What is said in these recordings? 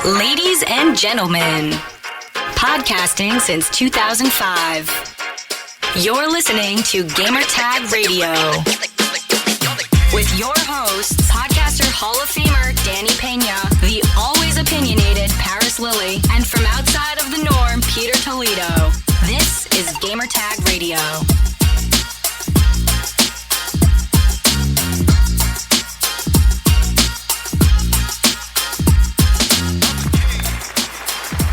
Ladies and gentlemen, podcasting since 2005. You're listening to Gamertag Radio. With your hosts, podcaster Hall of Famer Danny Pena, the always opinionated Paris Lilly, and from outside of the norm, Peter Toledo. This is Gamertag Radio.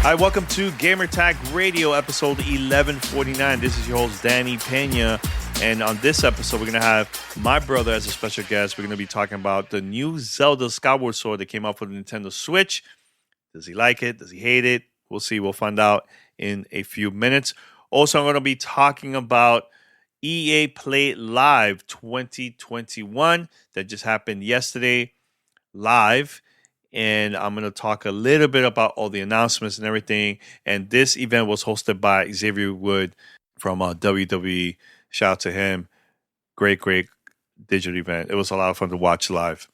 Hi, welcome to Gamertag Radio, episode 1149. This is your host, Danny Pena. And on this episode, we're going to have my brother as a special guest. We're going to be talking about the new Zelda Skyward Sword that came out for the Nintendo Switch. Does he like it? Does he hate it? We'll see. We'll find out in a few minutes. Also, I'm going to be talking about EA Play Live 2021 that just happened yesterday live. And I'm going to talk a little bit about all the announcements and everything. And this event was hosted by Xavier Wood from WWE. Shout out to him. Great digital event. It was a lot of fun to watch live.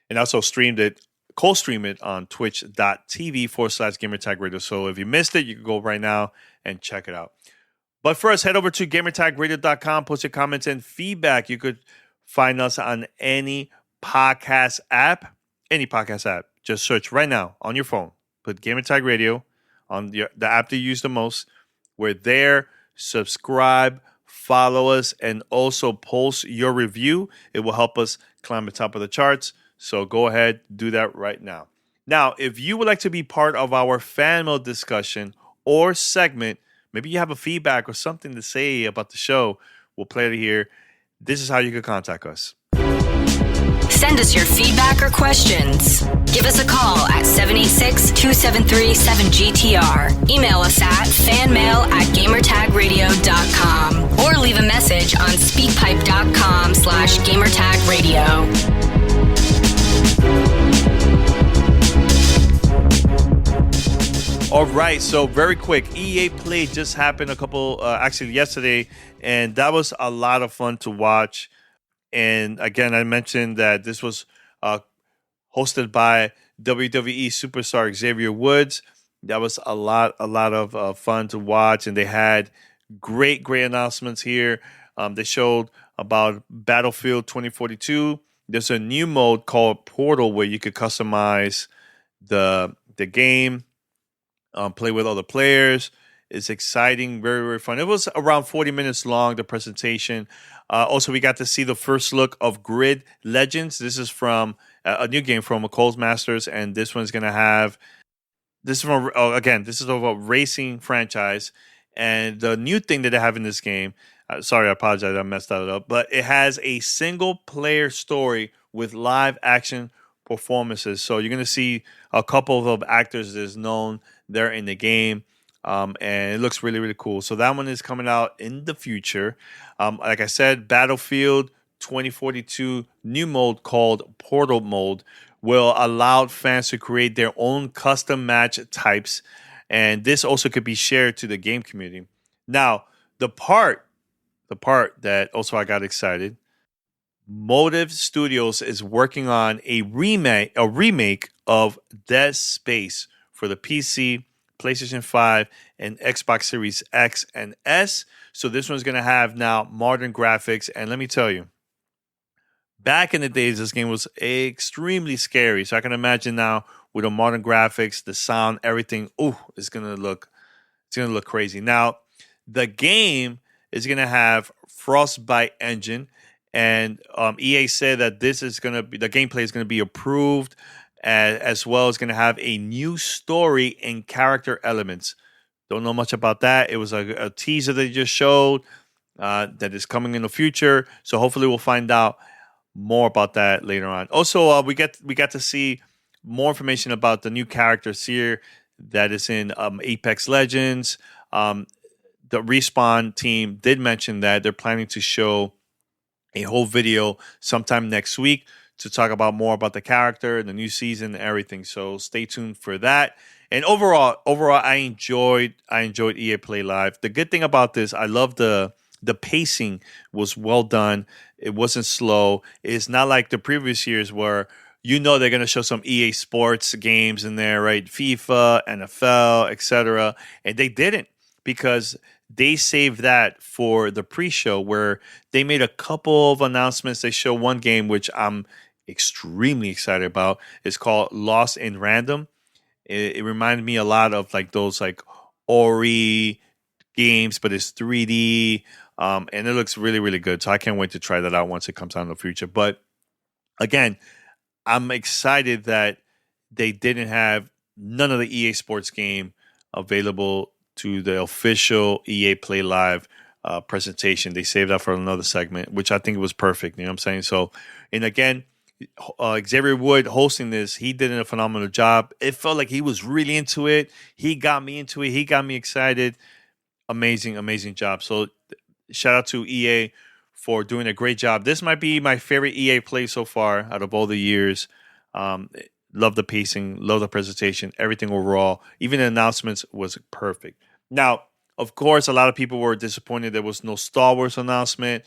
And I also co-stream it on twitch.tv/Gamertag Radio. So if you missed it, you can go right now and check it out. But first, head over to GamertagRadio.com. Post your comments and feedback. You could find us on any podcast app. Just search right now on your phone. Put Gamertag Radio on the app that you use the most. We're there. Subscribe, follow us, and also post your review. It will help us climb the top of the charts. So go ahead, do that right now. Now, if you would like to be part of our fan mail discussion or segment, maybe you have a feedback or something to say about the show, we'll play it here. This is how you can contact us. Send us your feedback or questions. Give us a call at 786-273-7GTR. Email us at fanmail@gamertagradio.com or leave a message on speakpipe.com/gamertagradio. All right, so very quick, EA Play just happened yesterday, and that was a lot of fun to watch. And again, I mentioned that this was hosted by WWE superstar Xavier Woods. That was a lot of fun to watch, and they had great announcements here. They showed about Battlefield 2042. There's a new mode called Portal where you could customize the game, play with other players. It's exciting, very fun. It was around 40 minutes long, the presentation. Also, we got to see the first look of Grid Legends. This is from a new game from Coles Masters, and this one's going to have... This is from this is of a racing franchise, and the new thing that they have in this game... sorry, I apologize, I messed that up. But it has a single-player story with live action performances. So you're going to see a couple of actors that is known there in the game. And it looks really cool. So that one is coming out in the future. Like I said, Battlefield 2042 new mode called Portal mode will allow fans to create their own custom match types. And this also could be shared to the game community. Now, the part that also I got excited, Motive Studios is working on a remake of Dead Space for the PC, PlayStation 5, and Xbox Series X and S. So this one's going to have now modern graphics. And let me tell you, back in the days, this game was extremely scary. So I can imagine now with the modern graphics, the sound, everything, it's going to look crazy. Now, the game is going to have Frostbite engine. And EA said that the gameplay is going to be approved, as well as going to have a new story and character elements. Don't know much about that. It was a teaser they just showed that is coming in the future. So hopefully we'll find out more about that later on. Also, we got to see more information about the new characters here that is in Apex Legends. The Respawn team did mention that they're planning to show a whole video sometime next week to talk about more about the character, the new season, and everything. So stay tuned for that. And overall, I enjoyed EA Play Live. The good thing about this, I love the pacing was well done. It wasn't slow. It's not like the previous years where you know they're going to show some EA Sports games in there, right? FIFA, NFL, etc. And they didn't because they saved that for the pre-show where they made a couple of announcements. They show one game which I'm extremely excited about. It's called Lost in Random. It reminded me a lot of like those like Ori games, but it's 3D, and it looks really, really good. So I can't wait to try that out once it comes out in the future. But again, I'm excited that they didn't have none of the EA Sports game available to the official EA Play Live presentation. They saved that for another segment, which I think was perfect. You know what I'm saying? So, and again, Xavier Wood hosting this, he did a phenomenal job. It felt like he was really into it. He got me into it. He got me excited. Amazing, amazing job. So shout out to EA for doing a great job. This might be my favorite EA play so far out of all the years. Love the pacing, love the presentation, everything overall. Even the announcements was perfect. Now, of course, a lot of people were disappointed there was no Star Wars announcement.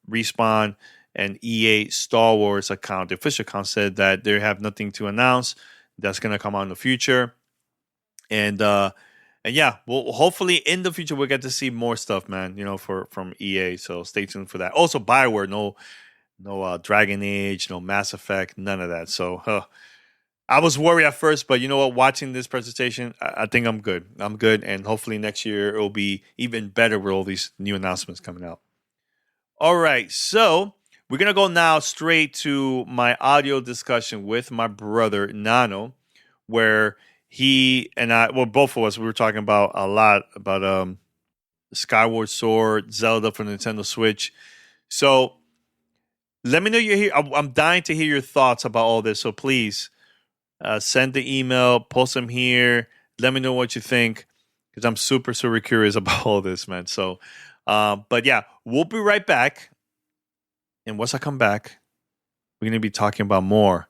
Respawn and EA Star Wars account, the official account, said that they have nothing to announce. That's going to come out in the future. And yeah, well, hopefully in the future we'll get to see more stuff, man. You know, from EA. So stay tuned for that. Also, Bioware, no Dragon Age, no Mass Effect, none of that. So I was worried at first, but you know what? Watching this presentation, I think I'm good. I'm good, and hopefully next year it'll be even better with all these new announcements coming out. All right, so we're gonna go now straight to my audio discussion with my brother Nano, where he and I, well, both of us, we were talking about a lot about Skyward Sword, Zelda for Nintendo Switch. So let me know you're here. I'm dying to hear your thoughts about all this. So please send the email, post them here. Let me know what you think because I'm super, super curious about all this, man. So, but yeah, we'll be right back. And once I come back, we're going to be talking about more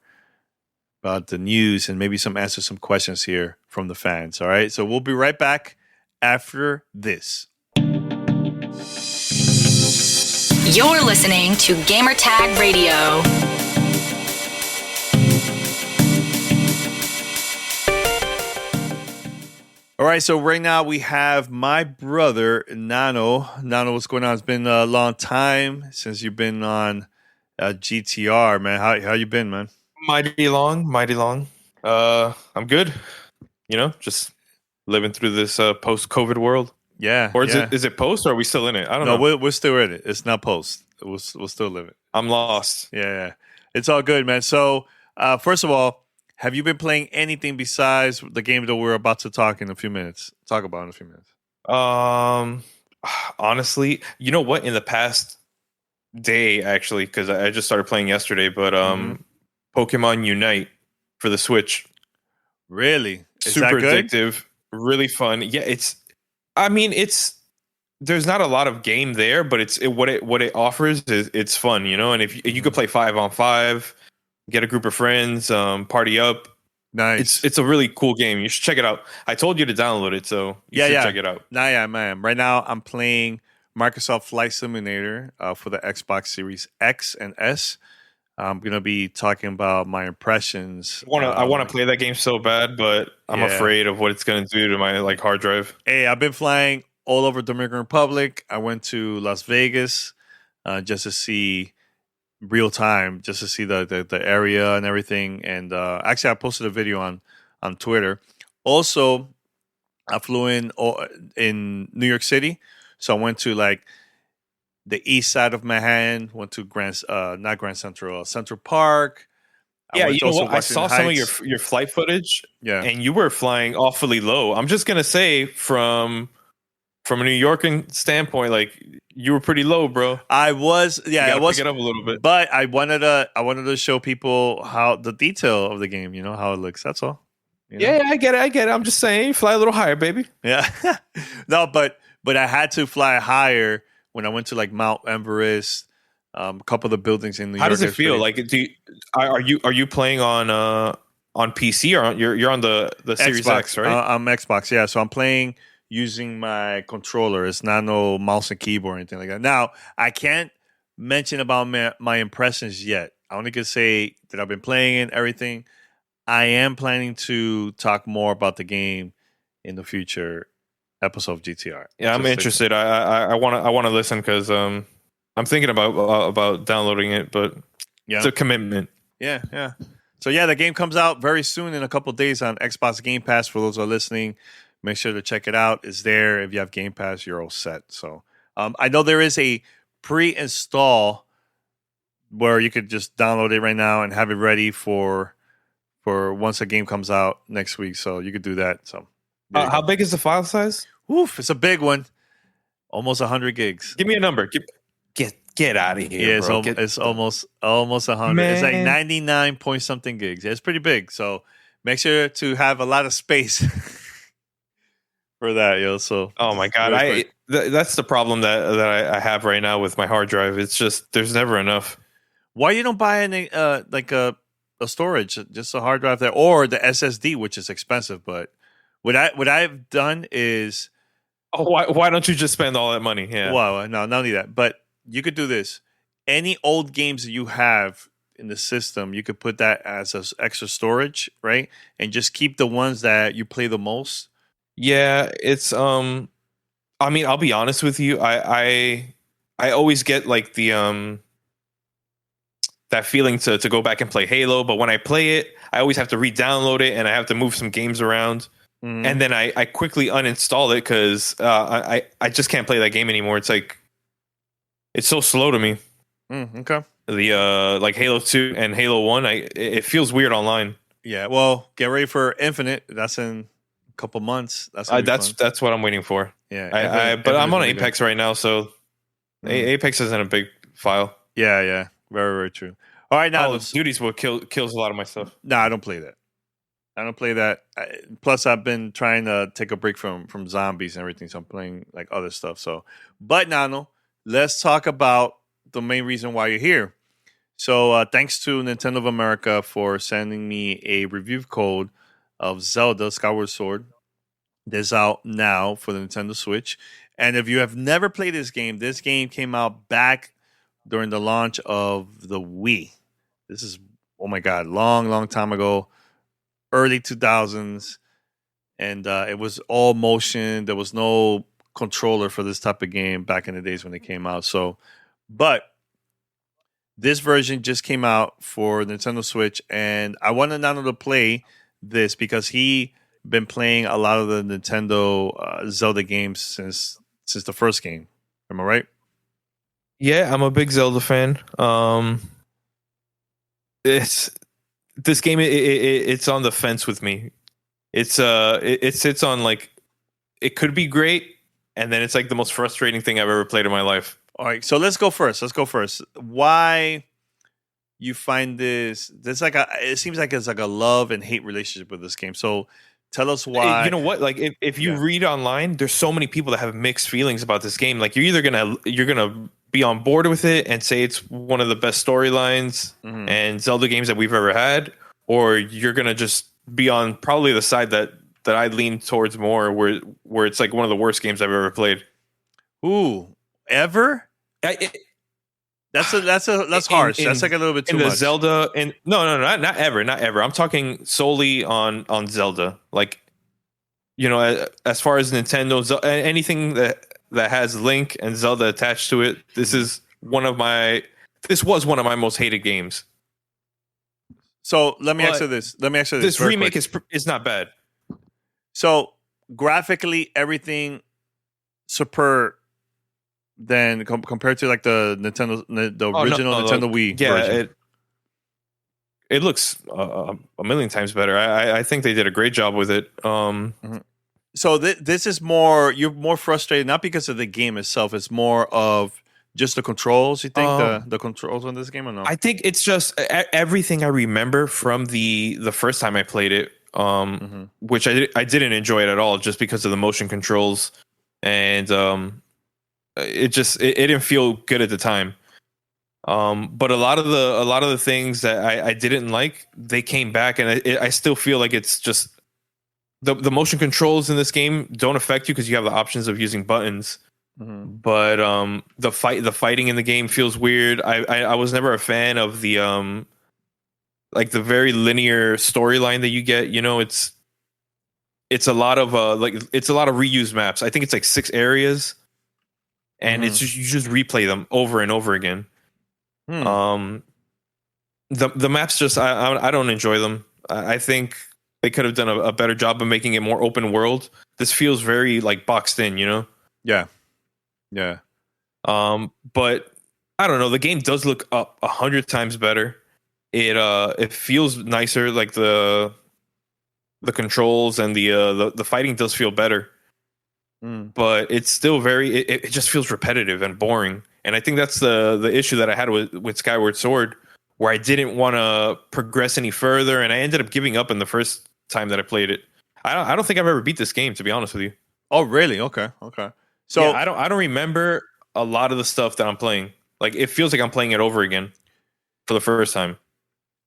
about the news and maybe answer some questions here from the fans. All right. So we'll be right back after this. You're listening to Gamertag Radio. All right, so right now we have my brother, Nano. Nano, what's going on? It's been a long time since you've been on GTR, man. How you been, man? Mighty long. I'm good. You know, just living through this post-COVID world. Yeah. Or is it post, or are we still in it? I don't know. No, we're still in it. It's not post. We'll still live it. I'm lost. Yeah. It's all good, man. So, first of all, have you been playing anything besides the game that we're about to talk about in a few minutes? Honestly, you know what? In the past day, actually, because I just started playing yesterday, but Pokemon Unite for the Switch. Really? Is super that good? addictive, really fun. Yeah, there's not a lot of game there, but what it offers is it's fun, you know. And if you could play 5-on-5. Get a group of friends, party up. Nice. It's a really cool game. You should check it out. I told you to download it, so you should check it out. Yeah, man. Right now, I'm playing Microsoft Flight Simulator for the Xbox Series X and S. I'm gonna be talking about my impressions. I want to play that game so bad, but I'm afraid of what it's gonna do to my hard drive. Hey, I've been flying all over Dominican Republic. I went to Las Vegas just to see real time, just to see the area and everything. And actually, I posted a video on Twitter. Also, I flew in New York City, so I went to like the east side of Manhattan. Went to not Grand Central, Central Park. Yeah, you know what? I saw some of your flight footage. Yeah, and you were flying awfully low. I'm just gonna say from a New Yorker standpoint, like you were pretty low, bro. I was, I was. Pick it up a little bit, but I wanted to show people how the detail of the game, you know, how it looks. That's all. You know? Yeah, I get it. I'm just saying, fly a little higher, baby. Yeah, no, but I had to fly higher when I went to like Mount Everest, a couple of the buildings in New York. How does it feel? Like, are you playing on PC or you're on the Series Xbox, X, right? I'm Xbox, yeah. So I'm playing using my controller. It's not no mouse and keyboard or anything like that. Now, I can't mention about my impressions yet. I only can say that I've been playing it, everything. I am planning to talk more about the game in the future episode of GTR. Yeah, I'm interested. I want to listen because I'm thinking about downloading it, but it's a commitment. Yeah. So yeah, the game comes out very soon in a couple of days on Xbox Game Pass. For those who are listening, make sure to check it out. It's there. If you have Game Pass, you're all set. So I know there is a pre-install where you could just download it right now and have it ready for once the game comes out next week. So you could do that. So how big is the file size? Oof, it's a big one. Almost 100 gigs. Give me a number. Get out of here, bro. It's almost 100. Man. It's like 99 point something gigs. It's pretty big. So make sure to have a lot of space for that, yo. So oh my god, that's the problem that I have right now with my hard drive. It's just there's never enough. Why you don't buy any like a storage, just a hard drive there, or the SSD, which is expensive? But what I've done is, why don't you just spend all that money? Yeah, well, no, not only that, but you could do this. Any old games that you have in the system, you could put that as an extra storage, right? And just keep the ones that you play the most. Yeah, it's I mean, I'll be honest with you. I always get like the that feeling to go back and play Halo, but when I play it, I always have to re-download it and I have to move some games around. Mm-hmm. And then I quickly uninstall it because I just can't play that game anymore. It's like it's so slow to me. Okay. The like Halo 2 and Halo 1, it feels weird online. Yeah, well, get ready for Infinite. That's in a couple months. That's what I'm waiting for. Yeah, but I'm on Apex right now, so Apex isn't a big file. Yeah, very, very true. All right, now Call of Duty's what kills a lot of my stuff. No, I don't play that. Plus, I've been trying to take a break from zombies and everything, so I'm playing like other stuff. So, but Nano, let's talk about the main reason why you're here. So, thanks to Nintendo of America for sending me a review code of Zelda Skyward Sword. That's out now for the Nintendo Switch. And if you have never played this game came out back during the launch of the Wii. This is, oh my God, long time ago, early 2000s. And it was all motion. There was no controller for this type of game back in the days when it came out. So, but this version just came out for Nintendo Switch, and I wanted Nano to play this because he been playing a lot of the Nintendo Zelda games since the first game. Am I right? Yeah, I'm a big Zelda fan. This game. It's on the fence with me. It sits on like it could be great, and then it's like the most frustrating thing I've ever played in my life. All right, so let's go first. Why you find this? It seems like it's like a love and hate relationship with this game. So tell us why. You know what? Like if you read online, there's so many people that have mixed feelings about this game. Like you're either gonna be on board with it and say it's one of the best storylines and Zelda games that we've ever had, or you're gonna just be on probably the side that I lean towards more, where it's like one of the worst games I've ever played. Ooh, ever? That's harsh. That's like a little bit too much. The Zelda and no, not ever. I'm talking solely on Zelda. Like, you know, as far as Nintendo, anything that has Link and Zelda attached to it, this was one of my most hated games. So let me answer this. This remake is not bad. So graphically, everything superb. Then compared to like the original Nintendo Wii version. It looks a million times better. I think they did a great job with it. So this is more, you're more frustrated not because of the game itself. It's more of just the controls. You think the controls on this game or no? I think it's just everything I remember from the first time I played it, which I didn't enjoy it at all, just because of the motion controls and it didn't feel good at the time. But a lot of the things that I didn't like, they came back, and I still feel like it's just the motion controls in this game don't affect you because you have the options of using buttons. But the fighting in the game feels weird. I was never a fan of the like the very linear storyline that you get. You know, it's a lot of it's a lot of reused maps. I think it's like 6 areas, and it's just, you just replay them over and over again. The maps just I don't enjoy them. I think they could have done a better job of making it more open world. This feels very like boxed in, you know? Yeah. But I don't know. The game does look up 100 times better. It feels nicer. Like the controls and the fighting does feel better. But it's still it just feels repetitive and boring. And I think that's the issue that I had with Skyward Sword, where I didn't want to progress any further, and I ended up giving up in the first time that I played it. I don't think I've ever beat this game, to be honest with you. Oh, really? Okay. So yeah, I don't remember a lot of the stuff that I'm playing. Like, it feels like I'm playing it over again for the first time.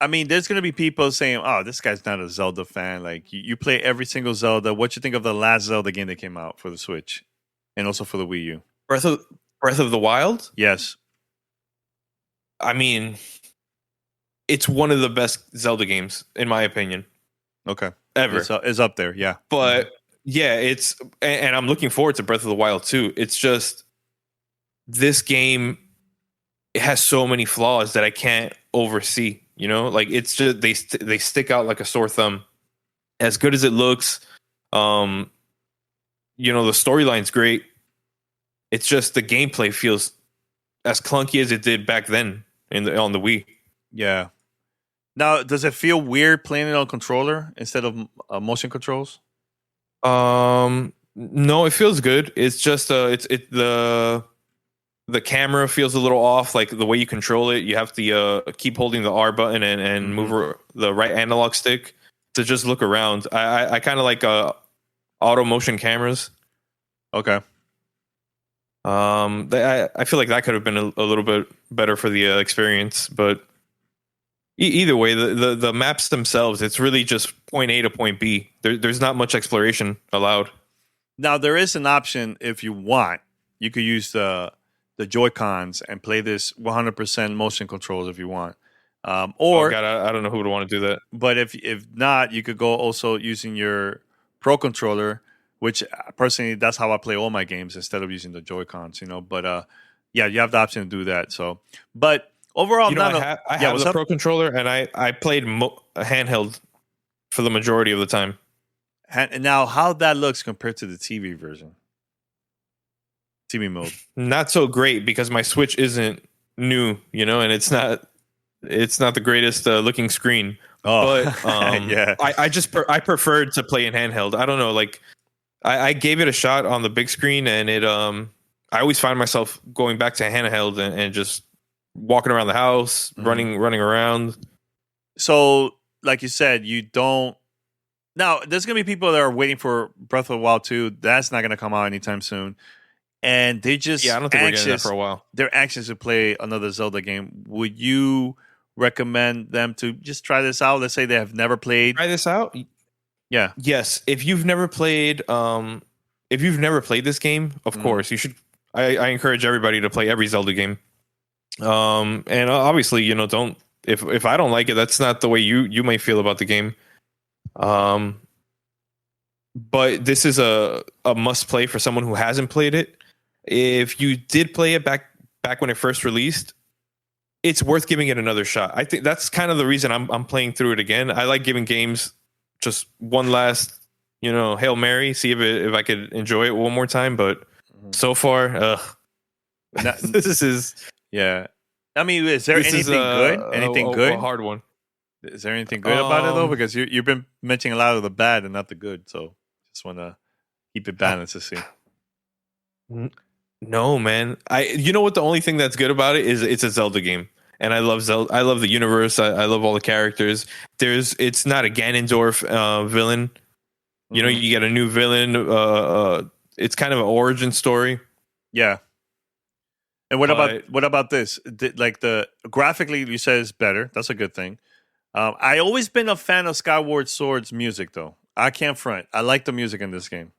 I mean, there's going to be people saying, "Oh, this guy's not a Zelda fan." Like, you play every single Zelda. What you think of the last Zelda game that came out for the Switch, and also for the Wii U? Breath of the Wild? Yes. I mean, it's one of the best Zelda games, in my opinion. Okay. Ever. It's up there, yeah. But, yeah, and I'm looking forward to Breath of the Wild, too. It's just, this game, it has so many flaws that I can't oversee, you know? Like, it's just, they stick out like a sore thumb. As good as it looks, you know, the storyline's great. It's just the gameplay feels as clunky as it did back then on the Wii. Yeah. Now, does it feel weird playing it on controller instead of motion controls? No, it feels good. It's just the camera feels a little off. Like the way you control it, you have to keep holding the R button and move the right analog stick to just look around. I kind of like auto motion cameras. Okay. I feel like that could have been a little bit better for the experience, but either way, the maps themselves, it's really just point A to point B. There's not much exploration allowed. Now, there is an option if you want. You could use the Joy-Cons and play this 100% motion controls if you want. Or oh God, I don't know who would want to do that. But if not, you could go also using your Pro Controller, which personally, that's how I play all my games instead of using the Joy-Cons, you know. But yeah, you have the option to do that. So, but overall, you know, I have the Pro Controller, and I played handheld for the majority of the time. And now, how that looks compared to the TV version? TV mode. Not so great because my Switch isn't new, you know, and it's not the greatest looking screen. Oh, but yeah, I preferred to play in handheld. I don't know, like I gave it a shot on the big screen, and it I always find myself going back to handheld and just walking around the house, running around. So, like you said, you don't. Now, there's gonna be people that are waiting for Breath of the Wild 2. That's not gonna come out anytime soon. And they just I don't think we're getting that for a while. They're anxious to play another Zelda game. Would you recommend them to just try this out? Let's say they have never played. Try this out? Yeah. Yes. If you've never played this game, of course you should. I encourage everybody to play every Zelda game. And obviously, you know, don't if I don't like it, that's not the way you may feel about the game. But this is a must play for someone who hasn't played it. If you did play it back when it first released, it's worth giving it another shot. I think that's kind of the reason I'm playing through it again. I like giving games just one last, you know, Hail Mary, see if I could enjoy it one more time. But so far, this is yeah. I mean, is there anything good? Anything good? A hard one. Is there anything good about it though? Because you've been mentioning a lot of the bad and not the good, so just want to keep it balanced to see. No, man. You know what? The only thing that's good about it is it's a Zelda game, and I love Zelda. I love the universe. I love all the characters. It's not a Ganondorf villain. You know, you get a new villain. It's kind of an origin story. Yeah. And what about this? Like the graphically, you said it's better. That's a good thing. I always been a fan of Skyward Sword's music, though. I can't front. I like the music in this game.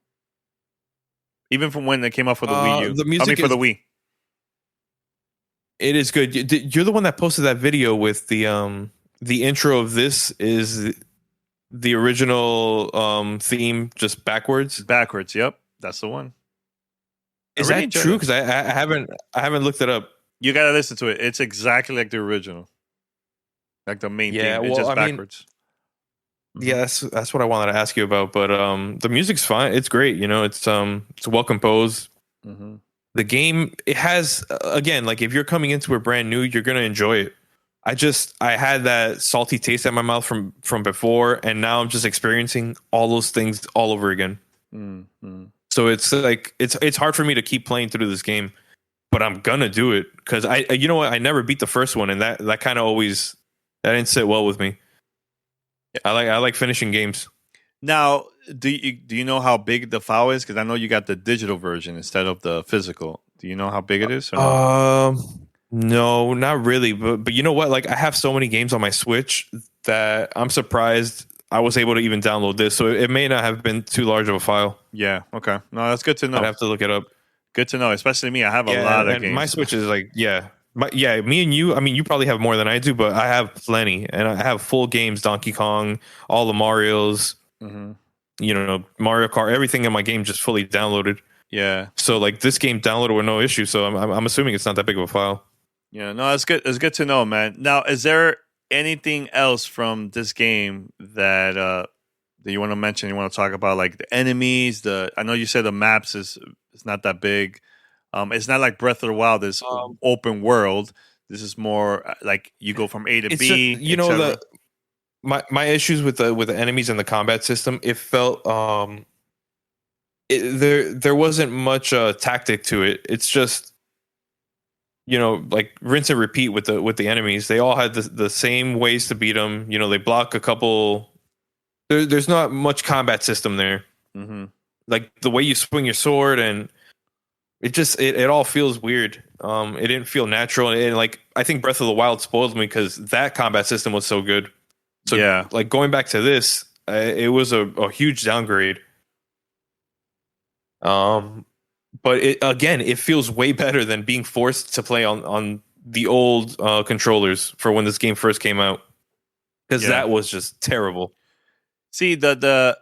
even from when it came out for the Wii U. The music for the Wii. It is good. You're the one that posted that video with the intro of this is the original theme, just backwards. Backwards, yep, that's the one. Is that true? Because I haven't looked it up. You gotta listen to it. It's exactly like the original, like the main theme. It's just backwards. Yeah, that's what I wanted to ask you about. But the music's fine. It's great. It's well composed. Mm-hmm. The game, it has, again, like if you're coming into it brand new, you're gonna enjoy it. I had that salty taste in my mouth from before, and now I'm just experiencing all those things all over again. Mm-hmm. So it's like it's hard for me to keep playing through this game, but I'm gonna do it because you know what, I never beat the first one, and that kind of always that didn't sit well with me. I like finishing games. Now, do you know how big the file is? Because I know you got the digital version instead of the physical. Do you know how big it is? Or no? No, not really. But you know what? Like I have so many games on my Switch that I'm surprised I was able to even download this. So it may not have been too large of a file. Yeah. Okay. No, that's good to know. I'd have to look it up. Good to know, especially me. I have a lot of games. My Switch is like, me and you. I mean, you probably have more than I do, but I have plenty, and I have full games: Donkey Kong, all the Mario's. Mm-hmm. Mario Kart, everything in my game just fully downloaded. Yeah. So like this game downloaded with no issue. So I'm assuming it's not that big of a file. Yeah. No, it's good. It's good to know, man. Now, is there anything else from this game that you want to mention? You want to talk about, like the enemies? I know you said the maps is not that big. It's not like Breath of the Wild, this open world. This is more like you go from A to B. My issues with the enemies and the combat system, it felt there wasn't much tactic to it. It's just like rinse and repeat with the enemies. They all had the same ways to beat them. They block a couple. There's not much combat system there. Mm-hmm. Like the way you swing your sword, and it all feels weird. It didn't feel natural, and like I think Breath of the Wild spoiled me because that combat system was so good. So yeah, like going back to this, it was a huge downgrade. But it feels way better than being forced to play on the old controllers for when this game first came out, because that was just terrible. See, the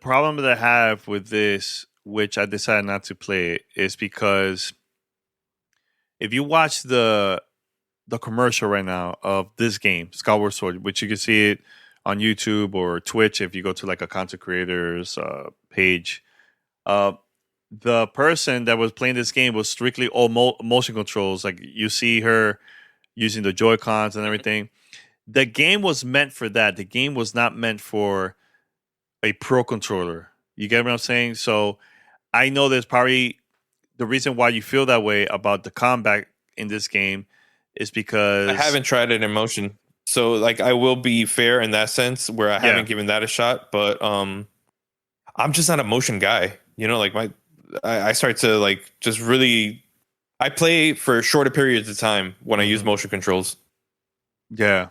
problem that I have with this, which I decided not to play, is because if you watch the commercial right now of this game, Skyward Sword, which you can see it on YouTube or Twitch if you go to like a content creator's page. The person that was playing this game was strictly all motion controls. Like you see her using the Joy-Cons and everything. The game was meant for that. The game was not meant for a pro controller. You get what I'm saying? So I know there's probably the reason why you feel that way about the combat in this game is because I haven't tried it in motion. So like I will be fair in that sense where I haven't given that a shot, but I'm just not a motion guy. Like I start to like just really I play for shorter periods of time when I use motion controls. Yeah.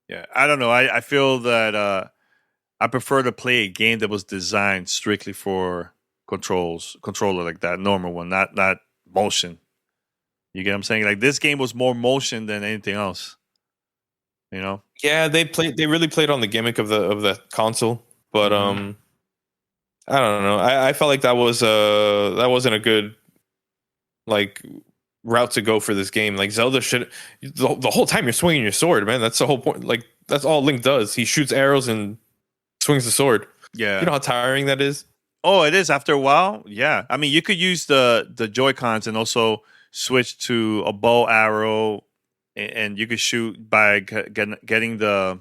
Yeah. I don't know. I feel that I prefer to play a game that was designed strictly for controller like that, normal one, not motion. You get what I'm saying? Like this game was more motion than anything else. Yeah, they really played on the gimmick of the console, but I don't know. I felt like that wasn't a good like route to go for this game. Like Zelda should the whole time you're swinging your sword, man. That's the whole point. Like that's all Link does. He shoots arrows and swings the sword. Yeah. You know how tiring that is? Oh, it is after a while. Yeah. I mean, you could use the Joy-Cons and also switch to a bow arrow, and you could shoot by getting the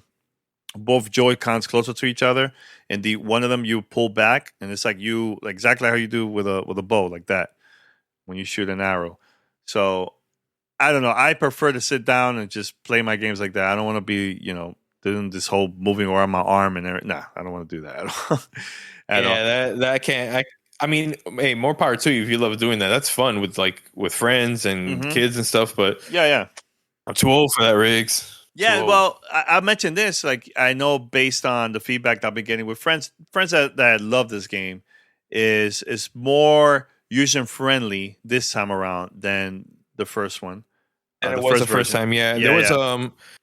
both Joy-Cons closer to each other, and one of them you pull back, and it's like exactly how you do with a bow, like that when you shoot an arrow. So I don't know. I prefer to sit down and just play my games like that. I don't want to be doing this whole moving around my arm and everything. Nah, I don't want to do that at all. That can't. I mean, hey, more power to you if you love doing that. That's fun with friends and kids and stuff. But yeah, I'm too old for that, Riggs. Yeah, well, I mentioned this. Like, I know based on the feedback that I've been getting with friends that love this game, is more user friendly this time around than the first one. And it was the first time, yeah. There was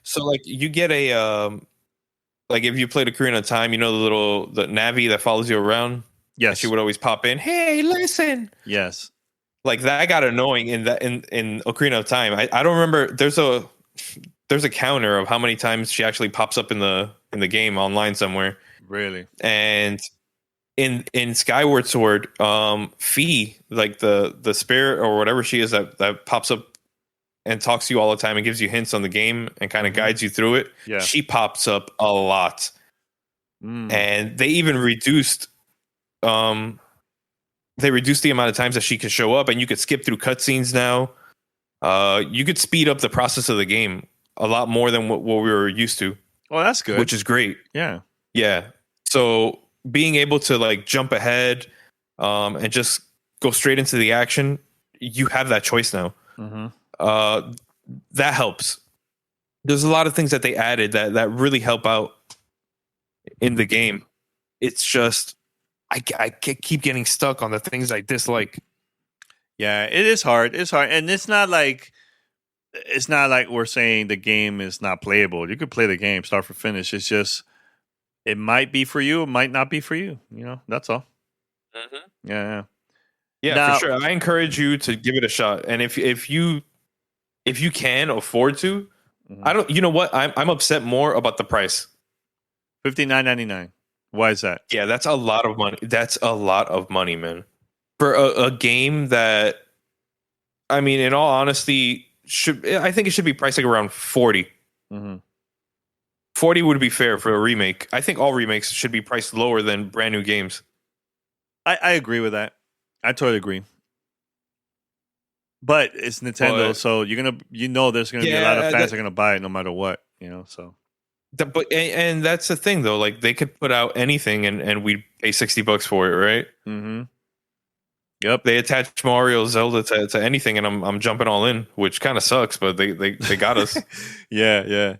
so like you get a like if you played Ocarina of Time, you know the Navi that follows you around. Yes, she would always pop in. Hey, listen. Yes, like that got annoying in Ocarina of Time. I don't remember. There's a counter of how many times she actually pops up in the game online somewhere. Really, and in Skyward Sword, Fee, like the spirit or whatever she is that pops up and talks to you all the time and gives you hints on the game and kind of guides you through it. Yeah. She pops up a lot. And they even reduced the amount of times that she could show up, and you could skip through cutscenes now. You could speed up the process of the game a lot more than what we were used to. Oh, that's good. Which is great. Yeah. Yeah. So being able to like jump ahead and just go straight into the action, you have that choice now. That helps. There's a lot of things that they added that really help out in the game. It's just I keep getting stuck on the things I dislike. Yeah, it is hard. It's hard, and it's not like we're saying the game is not playable. You could play the game start for finish. It's just it might be for you, it might not be for you. You know, that's all. Yeah. Now, for sure. I encourage you to give it a shot, and if you can afford to, I don't. You know what? I'm upset more about the price. $59.99. Why is that? Yeah, that's a lot of money. That's a lot of money, man. For a game that, I mean, in all honesty, I think it should be priced like around 40. 40 would be fair for a remake. I think all remakes should be priced lower than brand new games. I agree with that. I totally agree. But it's Nintendo, so there's gonna be a lot of fans that are gonna buy it no matter what, so. But that's the thing though, like they could put out anything and we'd pay $60 for it, right? Yep. They attach Mario, Zelda to anything, and I'm jumping all in, which kind of sucks, but they got us. Yeah.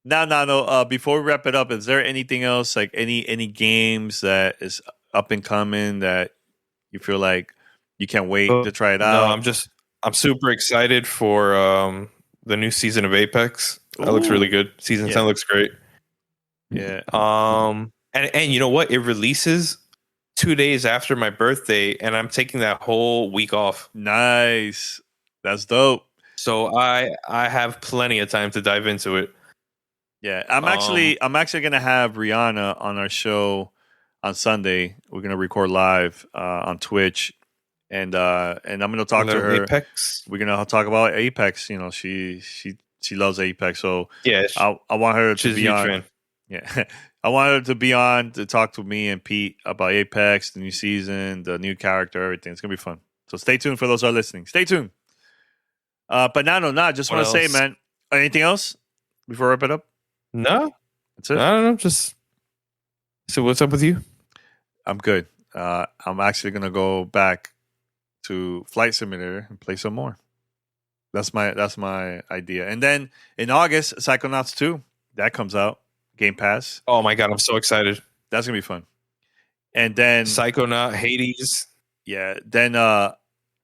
Now, before we wrap it up, is there anything else, like any games that is up and coming that you feel like you can't wait to try it out? No, I'm super excited for the new season of Apex. That looks really good. Season 10 looks great. Yeah. And you know what? It releases 2 days after my birthday, and I'm taking that whole week off. Nice. That's dope. So I have plenty of time to dive into it. Yeah, I'm actually gonna have Rihanna on our show on Sunday. We're gonna record live on Twitch, and I'm gonna talk to her. Apex. We're gonna talk about Apex. She loves Apex, so yeah, I want her to be on. Fan. Yeah, I want her to be on to talk to me and Pete about Apex, the new season, the new character, everything. It's gonna be fun. So stay tuned for those who are listening. Stay tuned. But just want to say, man. Anything else before I wrap it up? No, that's it. I don't know. So what's up with you? I'm good. I'm actually gonna go back to Flight Simulator and play some more. That's my idea. And then in August, Psychonauts 2 that comes out, Game Pass. Oh my god, I'm so excited. That's gonna be fun. And then Psychonaut, Hades. Yeah. Then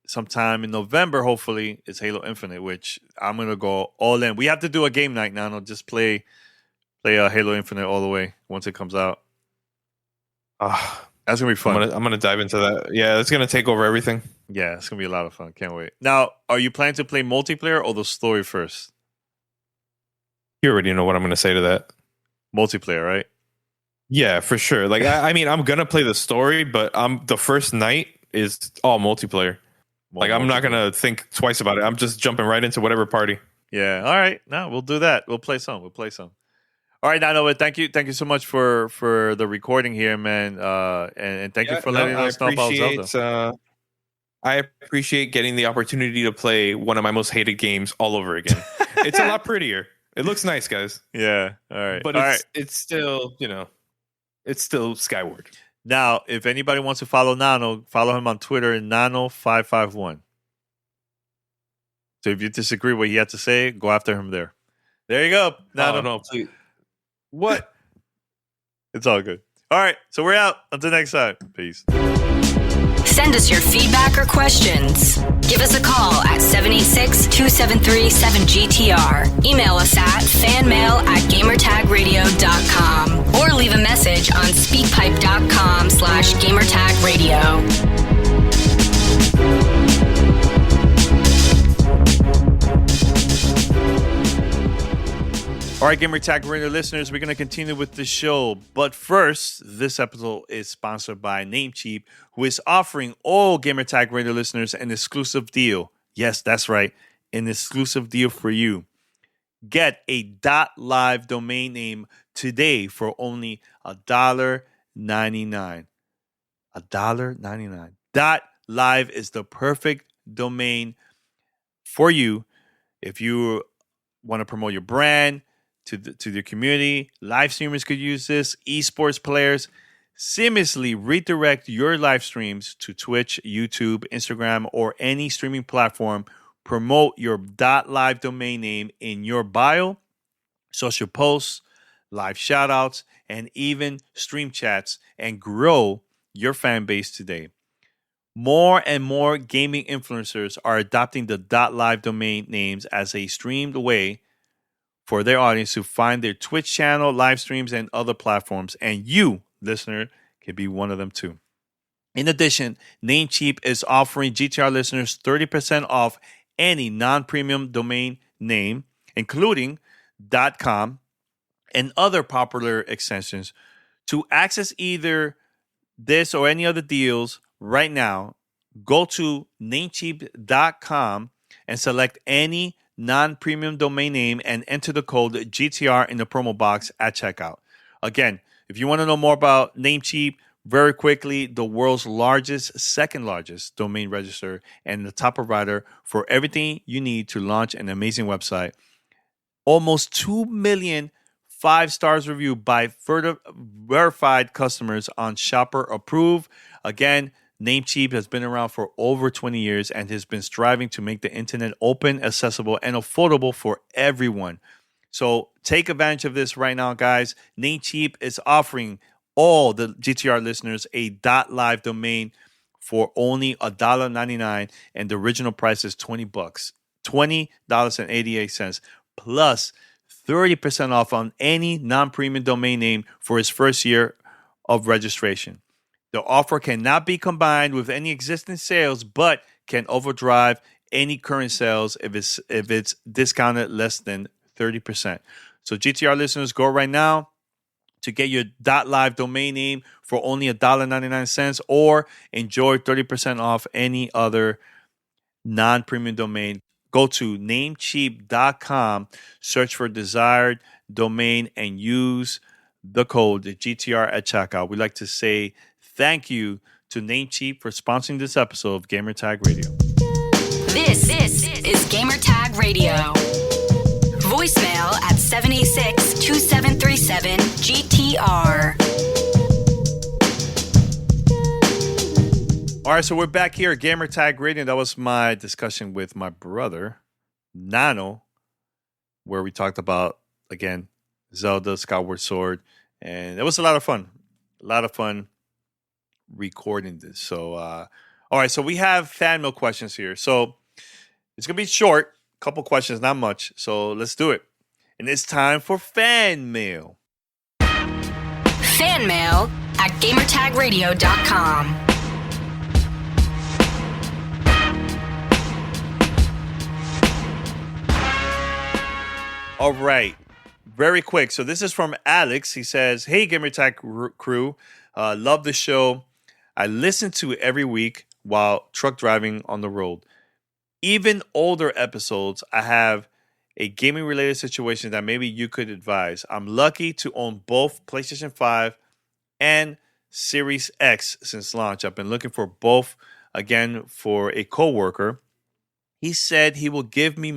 sometime in November, hopefully, is Halo Infinite, which I'm gonna go all in. We have to do a game night now. Just play Halo Infinite all the way once it comes out. That's gonna be fun. I'm gonna dive into that. Yeah, it's gonna take over everything. Yeah, it's gonna be a lot of fun. Can't wait. Now, are you planning to play multiplayer or the story first? You already know what I'm gonna say to that. Multiplayer, right? Yeah, for sure. Like, I mean, I'm gonna play the story, but the first night is all multiplayer. I'm not gonna think twice about it. I'm just jumping right into whatever party. Yeah. All right. No, we'll do that. We'll play some. All right, Nano, thank you so much for the recording here, man. And thank you for letting us know about Zelda. I appreciate getting the opportunity to play one of my most hated games all over again. It's a lot prettier. It looks nice, guys. Yeah. All right. But it's still, it's still Skyward. Now, if anybody wants to follow Nano, follow him on Twitter at Nano551. So if you disagree with what he had to say, go after him there. There you go. Nano. No, please. What? It's all good. All right, so we're out. Until next time. Peace. Send us your feedback or questions. Give us a call at 786-273-7GTR. Email us at fanmail@gamertagradio.com or leave a message on speakpipe.com/gamertagradio. All right, Gamer Tag Radio listeners, we're going to continue with the show. But first, this episode is sponsored by Namecheap, who is offering all Gamer Tag Radio listeners an exclusive deal. Yes, that's right, an exclusive deal for you. Get a .live domain name today for only $1.99. $1.99. .live is the perfect domain for you if you want to promote your brand to the community. Live streamers could use this. Esports players seamlessly redirect your live streams to Twitch, YouTube, Instagram, or any streaming platform. Promote your .live domain name in your bio, social posts, live shoutouts, and even stream chats, and grow your fan base today. More and more gaming influencers are adopting the .live domain names as a streamed way for their audience to find their Twitch channel, live streams, and other platforms. And you, listener, can be one of them too. In addition, Namecheap is offering GTR listeners 30% off any non-premium domain name, including .com and other popular extensions. To access either this or any other deals right now, go to namecheap.com and select any non-premium domain name and enter the code GTR in the promo box at checkout. Again, if you want to know more about Namecheap, very quickly, the world's second largest domain register and the top provider for everything you need to launch an amazing website. Almost 2 million 5 stars reviewed by verified customers on Shopper Approved. Again, Namecheap has been around for over 20 years and has been striving to make the internet open, accessible, and affordable for everyone. So take advantage of this right now, guys. Namecheap is offering all the GTR listeners a .live domain for only $1.99, and the original price is $20, $20.88, plus 30% off on any non-premium domain name for its first year of registration. The offer cannot be combined with any existing sales, but can overdrive any current sales if it's discounted less than 30%. So GTR listeners, go right now to get your .live domain name for only $1.99 or enjoy 30% off any other non-premium domain. Go to namecheap.com, search for desired domain, and use the code GTR at checkout. We'd like to say thank you to Namecheap for sponsoring this episode of Gamertag Radio. This is Gamertag Radio. Voicemail at 786-2737-GTR. All right, so we're back here at Gamertag Radio. That was my discussion with my brother, Nano, where we talked about, again, Zelda, Skyward Sword. And it was a lot of fun. Recording this. So, all right, so we have fan mail questions here. So it's going to be short, couple questions, not much. So let's do it. And it's time for fan mail. Fan mail at gamertagradio.com. All right, very quick. So this is from Alex. He says, "Hey, Gamertag crew, love the show. I listen to it every week while truck driving on the road. Even older episodes, I have a gaming-related situation that maybe you could advise. I'm lucky to own both PlayStation 5 and Series X since launch. I've been looking for both, again, for a coworker. He said he will give me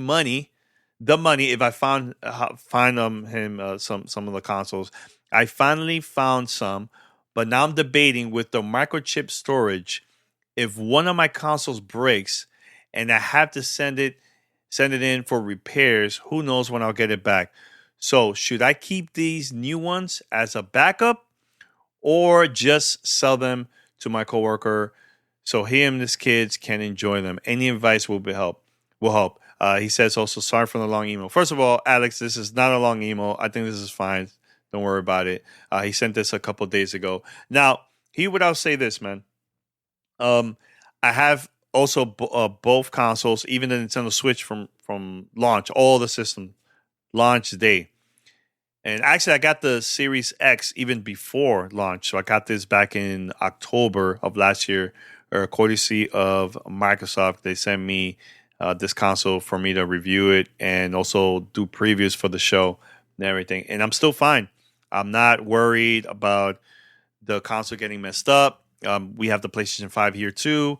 the money if I find him some of the consoles. I finally found some, but now I'm debating with the microchip storage. If one of my consoles breaks and I have to send it in for repairs, who knows when I'll get it back. So should I keep these new ones as a backup, or just sell them to my coworker so he and his kids can enjoy them. Any advice will help. He says also, sorry for the long email. First of all, Alex, this is not a long email. I think this is fine. Don't worry about it. He sent this a couple days ago. Now, I'll say this, man. I have also both consoles, even the Nintendo Switch from launch, all the system launch day. And actually, I got the Series X even before launch. So I got this back in October of last year, or courtesy of Microsoft. They sent me this console for me to review it and also do previews for the show and everything. And I'm still fine. I'm not worried about the console getting messed up. We have the PlayStation 5 here too.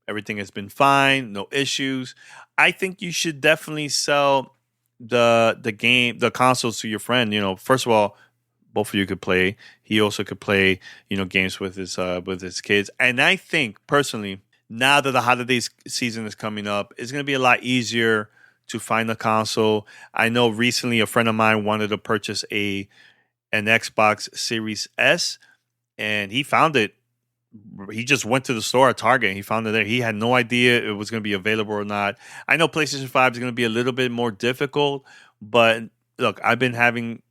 Everything has been fine. No issues. I think you should definitely sell the consoles to your friend. First of all, both of you could play. He also could play, games with his kids. And I think personally, now that the holiday season is coming up, it's going to be a lot easier to find a console. I know recently a friend of mine wanted to purchase an Xbox Series S, and he found it. He just went to the store at Target and he found it there. He had no idea it was going to be available or not. I know PlayStation 5 is going to be a little bit more difficult, but look, I've been having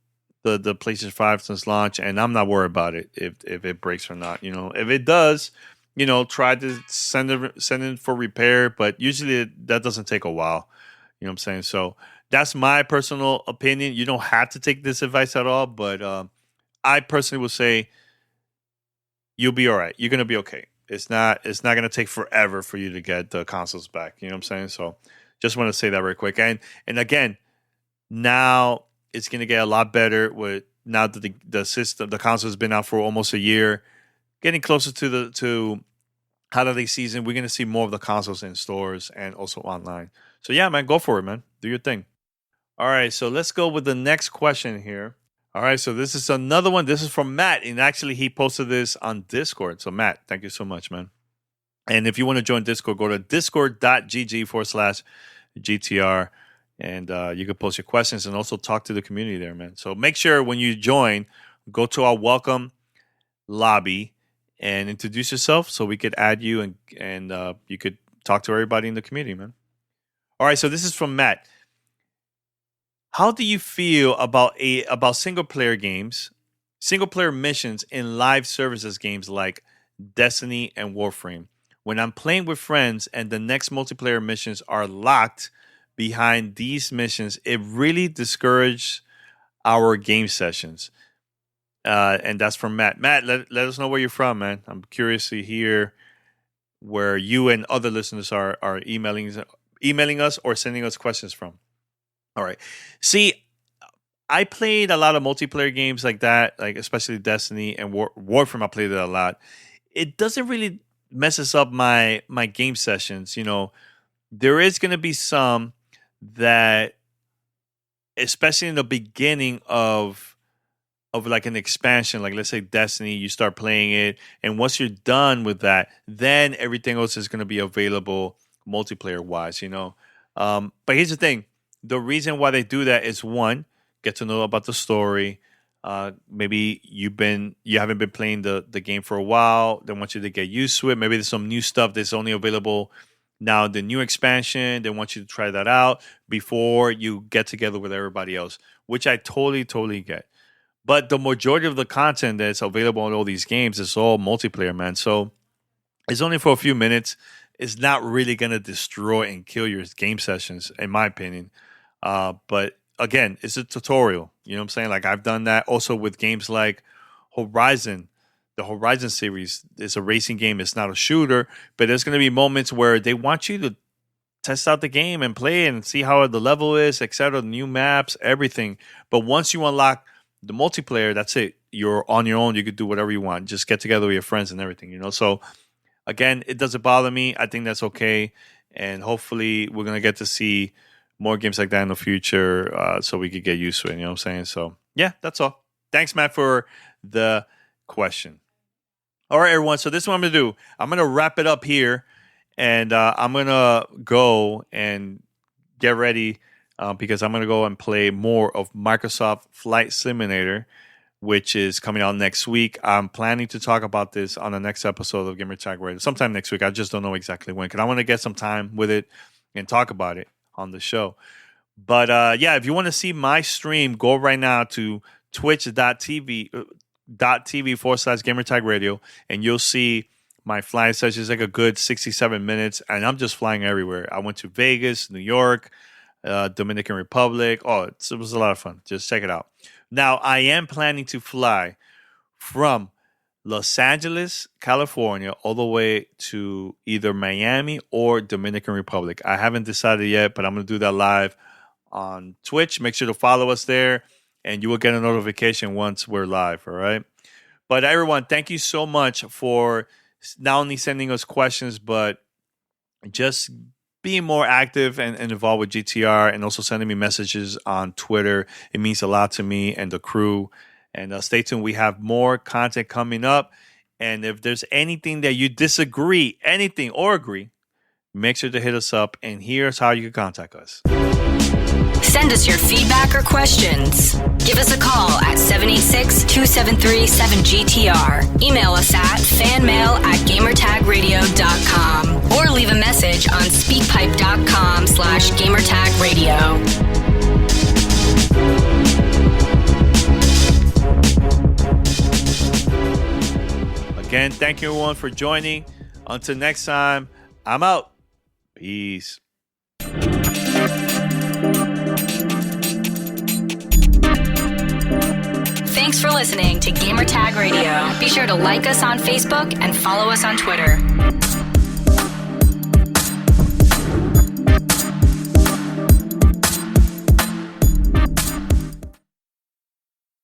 the PlayStation 5 since launch, and I'm not worried about it if it breaks or not. If it does, try to send it for repair, but usually that doesn't take a while. You know what I'm saying? So that's my personal opinion. You don't have to take this advice at all, but I personally would say you'll be all right. You're going to be okay. It's not going to take forever for you to get the consoles back. You know what I'm saying? So just want to say that very quick. And again, now it's going to get a lot better with now that the system, the console has been out for almost a year, getting closer to holiday season. We're going to see more of the consoles in stores and also online. So yeah, man, go for it, man. Do your thing. All right. So let's go with the next question here. All right, so this is another one. This is from Matt, and actually he posted this on Discord. So Matt, thank you so much, man. And if you want to join Discord, go to discord.gg/GTR, and you can post your questions and also talk to the community there, man. So make sure when you join, go to our welcome lobby and introduce yourself so we could add you and you could talk to everybody in the community, man. All right, so this is from Matt. How do you feel about single player games, single player missions in live services games like Destiny and Warframe? When I'm playing with friends and the next multiplayer missions are locked behind these missions, it really discourages our game sessions. And that's from Matt. Matt, let us know where you're from, man. I'm curious to hear where you and other listeners are emailing us or sending us questions from. All right. See, I played a lot of multiplayer games like that, like especially Destiny and Warframe. I played it a lot. It doesn't really messes up my game sessions. There is going to be some that, especially in the beginning of like an expansion, like let's say Destiny, you start playing it, and once you're done with that, then everything else is going to be available multiplayer wise. But here's the thing. The reason why they do that is, one, get to know about the story. Maybe you haven't been playing the game for a while. They want you to get used to it. Maybe there's some new stuff that's only available now, the new expansion. They want you to try that out before you get together with everybody else, which I totally get. But the majority of the content that's available on all these games is all multiplayer, man. So it's only for a few minutes. It's not really going to destroy and kill your game sessions, in my opinion. But again, it's a tutorial. You know what I'm saying? Like I've done that also with games like Horizon. The Horizon series is a racing game. It's not a shooter, but there's going to be moments where they want you to test out the game and play and see how the level is, etc. New maps, everything. But once you unlock the multiplayer, that's it. You're on your own. You could do whatever you want. Just get together with your friends and everything, So again, it doesn't bother me. I think that's okay. And hopefully we're going to get to see more games like that in the future so we could get used to it. You know what I'm saying? So, yeah, that's all. Thanks, Matt, for the question. All right, everyone. So this is what I'm going to do. I'm going to wrap it up here, and I'm going to go and get ready because I'm going to go and play more of Microsoft Flight Simulator, which is coming out next week. I'm planning to talk about this on the next episode of Gamer Tag Radio, sometime next week. I just don't know exactly when, because I want to get some time with it and talk about it on the show. But yeah, if you want to see my stream, go right now to twitch.tv/Gamertag Radio, and you'll see my flying session. It's like a good 67 minutes, and I'm just flying everywhere. I went to Vegas, New York, Dominican Republic. Oh, it was a lot of fun. Just check it out. Now, I am planning to fly from Los Angeles, California, all the way to either Miami or Dominican Republic. I haven't decided yet, but I'm going to do that live on Twitch. Make sure to follow us there, and you will get a notification once we're live, all right? But everyone, thank you so much for not only sending us questions, but just being more active and involved with GTR, and also sending me messages on Twitter. It means a lot to me and the crew. And stay tuned. We have more content coming up. And if there's anything that you disagree, anything or agree, make sure to hit us up. And here's how you can contact us. Send us your feedback or questions. Give us a call at 786-273-7GTR. Email us at fanmail@gamertagradio.com or leave a message on speakpipe.com/gamertagradio. Again, thank you everyone for joining. Until next time, I'm out. Peace. Thanks for listening to Gamertag Radio. Be sure to like us on Facebook and follow us on Twitter.